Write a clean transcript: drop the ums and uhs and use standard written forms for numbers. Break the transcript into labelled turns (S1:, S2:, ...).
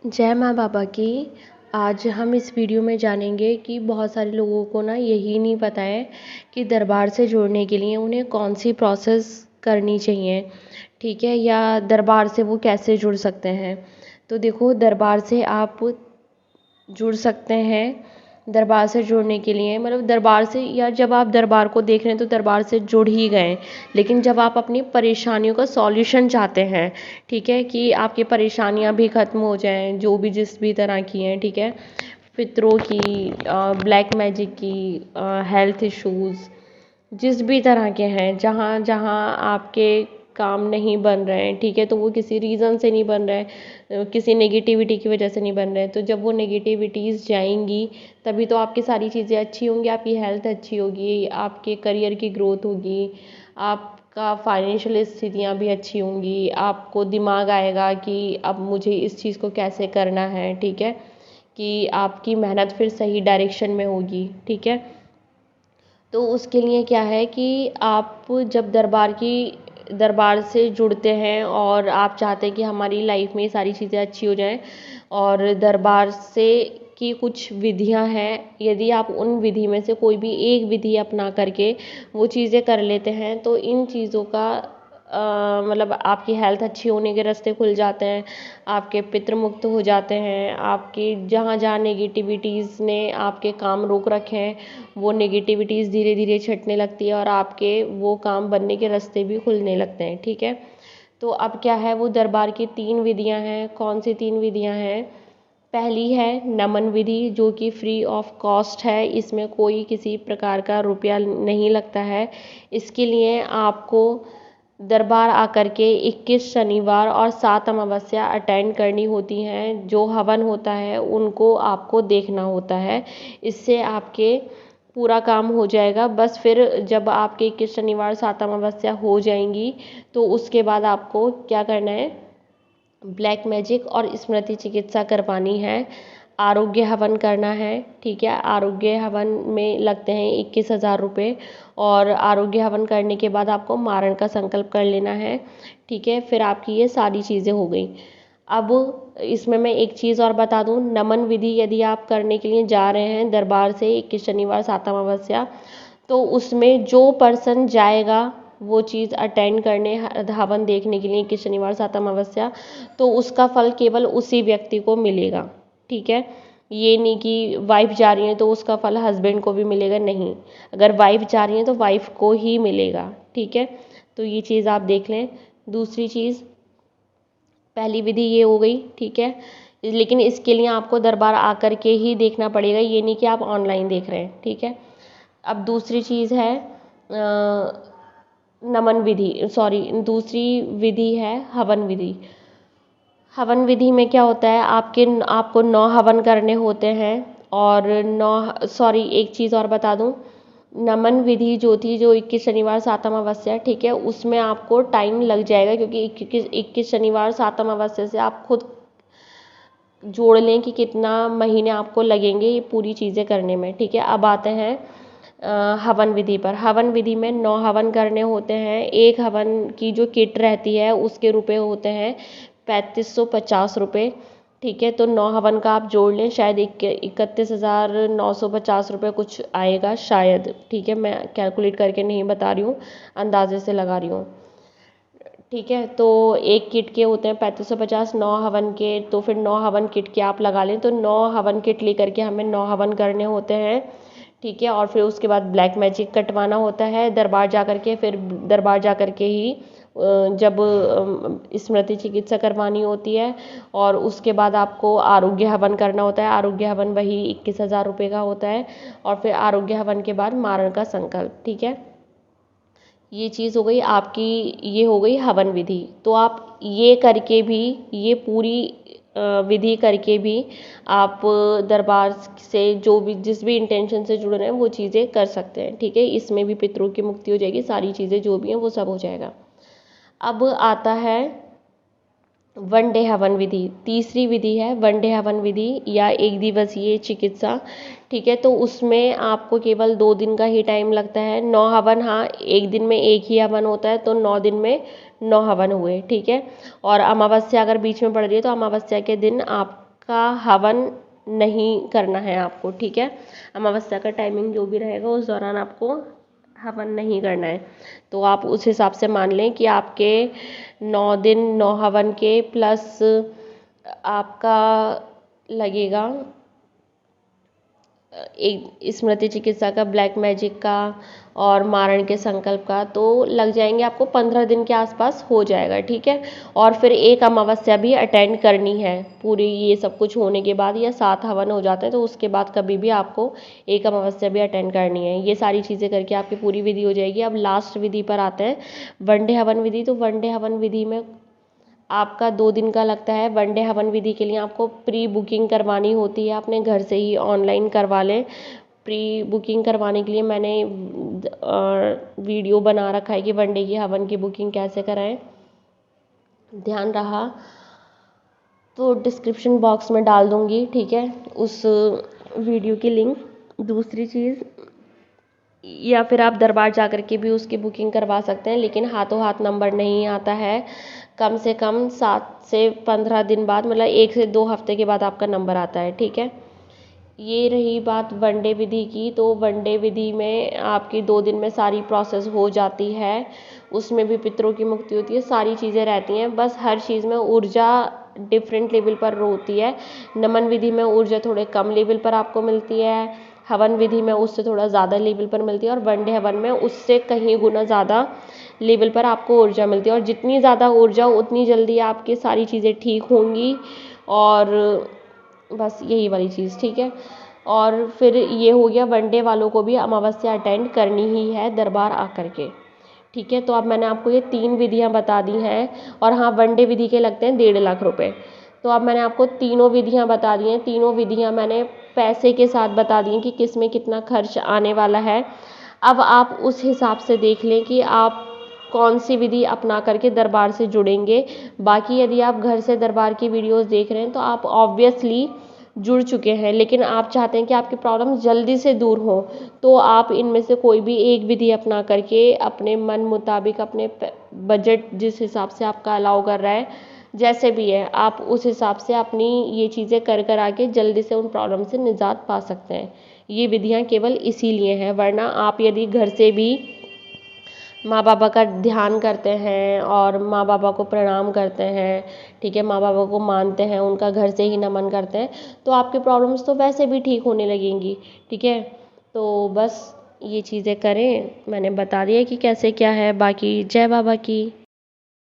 S1: जय माँ बाबा की। आज हम इस वीडियो में जानेंगे कि बहुत सारे लोगों को ना यही नहीं पता है कि दरबार से जुड़ने के लिए उन्हें कौन सी प्रोसेस करनी चाहिए, ठीक है, या दरबार से वो कैसे जुड़ सकते हैं। तो देखो, दरबार से आप जुड़ सकते हैं। दरबार से जुड़ने के लिए मतलब दरबार से, या जब आप दरबार को देख रहे हैं तो दरबार से जुड़ ही गए, लेकिन जब आप अपनी परेशानियों का सॉल्यूशन चाहते हैं, ठीक है, कि आपकी परेशानियां भी ख़त्म हो जाएं, जो भी जिस भी तरह की हैं, ठीक है, पितरों की, ब्लैक मैजिक की, हेल्थ इश्यूज़, जिस भी तरह के हैं, जहाँ जहाँ आपके काम नहीं बन रहे हैं, ठीक है, तो वो किसी रीज़न से नहीं बन रहे हैं, किसी नेगेटिविटी की वजह से नहीं बन रहे हैं, तो जब वो नेगेटिविटीज़ जाएंगी तभी तो आपकी सारी चीज़ें अच्छी होंगी, आपकी हेल्थ अच्छी होगी, आपके करियर की ग्रोथ होगी, आपका फाइनेंशियल स्थितियाँ भी अच्छी होंगी, आपको दिमाग आएगा कि अब मुझे इस चीज़ को कैसे करना है, ठीक है, कि आपकी मेहनत फिर सही डायरेक्शन में होगी, ठीक है। तो उसके लिए क्या है कि आप जब दरबार से जुड़ते हैं और आप चाहते हैं कि हमारी लाइफ में ये सारी चीज़ें अच्छी हो जाएं, और दरबार से की कुछ विधियां हैं, यदि आप उन विधि में से कोई भी एक विधि अपना करके वो चीज़ें कर लेते हैं तो इन चीज़ों का मतलब आपकी हेल्थ अच्छी होने के रास्ते खुल जाते हैं, आपके पितृ मुक्त हो जाते हैं, आपकी जहाँ जहाँ नेगेटिविटीज़ ने आपके काम रोक रखे हैं वो नेगेटिविटीज़ धीरे धीरे छटने लगती है और आपके वो काम बनने के रास्ते भी खुलने लगते हैं, ठीक है। तो अब क्या है, वो दरबार की 3 विधियां हैं। कौन सी 3 विधियां हैं? पहली है नमन विधि, जो कि फ्री ऑफ कॉस्ट है, इसमें कोई किसी प्रकार का रुपया नहीं लगता है। इसके लिए आपको दरबार आकर के 21 शनिवार और 7 अमावस्या अटेंड करनी होती हैं। जो हवन होता है उनको आपको देखना होता है, इससे आपके पूरा काम हो जाएगा। बस फिर जब आपके 21 शनिवार 7 अमावस्या हो जाएंगी तो उसके बाद आपको क्या करना है, ब्लैक मैजिक और स्मृति चिकित्सा करवानी है, आरोग्य हवन करना है, ठीक है। आरोग्य हवन में लगते हैं 21,000 रुपये, और आरोग्य हवन करने के बाद आपको मारण का संकल्प कर लेना है, ठीक है। फिर आपकी ये सारी चीज़ें हो गई। अब इसमें मैं एक चीज़ और बता दूं, नमन विधि यदि आप करने के लिए जा रहे हैं दरबार से 21 शनिवार 7 अमावस्या, तो उसमें जो पर्सन जाएगा वो चीज़ अटेंड करने, हवन देखने के लिए कि शनिवार 7 अमावस्या, तो उसका फल केवल उसी व्यक्ति को मिलेगा, ठीक है। ये नहीं कि वाइफ जा रही है तो उसका फल हस्बैंड को भी मिलेगा, नहीं, अगर वाइफ जा रही है तो वाइफ को ही मिलेगा, ठीक है। तो ये चीज़ आप देख लें। दूसरी चीज़, पहली विधि ये हो गई, ठीक है, लेकिन इसके लिए आपको दरबार आकर के ही देखना पड़ेगा, ये नहीं कि आप ऑनलाइन देख रहे हैं, ठीक है। अब दूसरी चीज़ है नमन विधि, सॉरी, दूसरी विधि है हवन विधि। हवन विधि में क्या होता है, आपको 9 हवन करने होते हैं, और 9, सॉरी, एक चीज़ और बता दूं, नमन विधि जो थी, जो 21 शनिवार 7 अमावस्या, ठीक है, उसमें आपको टाइम लग जाएगा, क्योंकि 21 शनिवार 7 अमावस्या से आप खुद जोड़ लें कि कितना महीने आपको लगेंगे ये पूरी चीज़ें करने में, ठीक है। अब आते हैं हवन विधि पर। हवन विधि में 9 हवन करने होते हैं। एक हवन की जो किट रहती है उसके रुपए होते हैं 3550 रुपये, ठीक है। तो 9 हवन का आप जोड़ लें, शायद 31,950 रुपये कुछ आएगा शायद, ठीक है, मैं कैलकुलेट करके नहीं बता रही हूँ, अंदाजे से लगा रही हूँ, ठीक है। तो एक किट के होते हैं 3550, 9 हवन के, तो फिर 9 हवन किट के आप लगा लें, तो 9 हवन किट लेकर के हमें 9 हवन करने होते हैं, ठीक है। और फिर उसके बाद ब्लैक मैजिक कटवाना होता है दरबार जा कर के, फिर दरबार जा कर के ही जब स्मृति चिकित्सा करवानी होती है, और उसके बाद आपको आरोग्य हवन करना होता है। आरोग्य हवन वही 21,000 रुपये का होता है, और फिर आरोग्य हवन के बाद मारण का संकल्प, ठीक है। ये चीज़ हो गई आपकी, ये हो गई हवन विधि। तो आप ये करके भी, ये पूरी विधि करके भी आप दरबार से जो भी जिस भी इंटेंशन से जुड़ रहे हैं वो चीज़ें कर सकते हैं, ठीक है। इसमें भी पितरों की मुक्ति हो जाएगी, सारी चीज़ें जो भी हैं वो सब हो जाएगा। अब आता है वन डे हवन विधि। तीसरी विधि है वन डे हवन विधि या एक दिवसीय चिकित्सा, ठीक है। तो उसमें आपको केवल 2 दिन का ही टाइम लगता है। 9 हवन, हाँ, एक दिन में एक ही हवन होता है, तो 9 दिन में 9 हवन हुए, ठीक है। और अमावस्या अगर बीच में पड़ रही है तो अमावस्या के दिन आप का हवन नहीं करना है आपको, ठीक है। अमावस्या का टाइमिंग जो भी रहेगा उस दौरान आपको हवन नहीं करना है। तो आप उस हिसाब से मान लें कि आपके 9 दिन 9 हवन के प्लस आपका लगेगा एक स्मृति चिकित्सा का, ब्लैक मैजिक का और मारण के संकल्प का, तो लग जाएंगे आपको 15 दिन के आसपास हो जाएगा, ठीक है। और फिर एक अमावस्या भी अटेंड करनी है पूरी ये सब कुछ होने के बाद, या 7 हवन हो जाते हैं तो उसके बाद कभी भी आपको एक अमावस्या भी अटेंड करनी है। ये सारी चीज़ें करके आपकी पूरी विधि हो जाएगी। अब लास्ट विधि पर आते हैं, वनडे हवन विधि। तो वनडे हवन विधि में आपका 2 दिन का लगता है। वनडे हवन विधि के लिए आपको प्री बुकिंग करवानी होती है, अपने घर से ही ऑनलाइन करवा लें। प्री बुकिंग करवाने के लिए मैंने वीडियो बना रखा है कि वनडे की हवन की बुकिंग कैसे कराएं, ध्यान रहा तो डिस्क्रिप्शन बॉक्स में डाल दूंगी, ठीक है, उस वीडियो की लिंक। दूसरी चीज़, या फिर आप दरबार जा कर के भी उसकी बुकिंग करवा सकते हैं, लेकिन हाथों हाथ नंबर नहीं आता है। कम से कम 7 से 15 दिन बाद, मतलब 1 से 2 हफ्ते के बाद आपका नंबर आता है, ठीक है। ये रही बात वनडे विधि की। तो वनडे विधि में आपकी 2 दिन में सारी प्रोसेस हो जाती है। उसमें भी पितरों की मुक्ति होती है, सारी चीज़ें रहती हैं। बस हर चीज़ में ऊर्जा डिफरेंट लेवल पर होती है। नमन विधि में ऊर्जा थोड़े कम लेवल पर आपको मिलती है, हवन विधि में उससे थोड़ा ज़्यादा लेवल पर मिलती है, और वनडे हवन में उससे कहीं गुना ज़्यादा लेवल पर आपको ऊर्जा मिलती है। और जितनी ज़्यादा ऊर्जा उतनी जल्दी आपकी सारी चीज़ें ठीक होंगी। और बस यही वाली चीज़, ठीक है। और फिर ये हो गया, वनडे वालों को भी अमावस्या अटेंड करनी ही है दरबार आकर के, ठीक है। तो अब मैंने आपको ये 3 विधियाँ बता दी हैं। और हाँ, वनडे विधि के लगते हैं 1.5 लाख रुपए। तो अब मैंने आपको तीनों विधियाँ बता दी हैं। तीनों विधियाँ मैंने पैसे के साथ बता दी हैं कि किस में कितना खर्च आने वाला है। अब आप उस हिसाब से देख लें कि आप कौन सी विधि अपना करके दरबार से जुड़ेंगे। बाकी यदि आप घर से दरबार की वीडियोस देख रहे हैं तो आप ऑब्वियसली जुड़ चुके हैं, लेकिन आप चाहते हैं कि आपकी प्रॉब्लम जल्दी से दूर हो, तो आप इनमें से कोई भी एक विधि अपना करके अपने मन मुताबिक, अपने बजट जिस हिसाब से आपका अलाउ कर रहा है, जैसे भी है, आप उस हिसाब से अपनी ये चीज़ें कर कर आके जल्दी से उन प्रॉब्लम से निजात पा सकते हैं। ये विधियाँ केवल इसीलिए हैं, वरना आप यदि घर से भी माँ बाबा का ध्यान करते हैं और माँ बाबा को प्रणाम करते हैं, ठीक है, माँ बाबा को मानते हैं, उनका घर से ही नमन करते हैं, तो आपकी प्रॉब्लम्स तो वैसे भी ठीक होने लगेंगी, ठीक है। तो बस ये चीज़ें करें, मैंने बता दिया कि कैसे क्या है। बाकी जय बाबा की।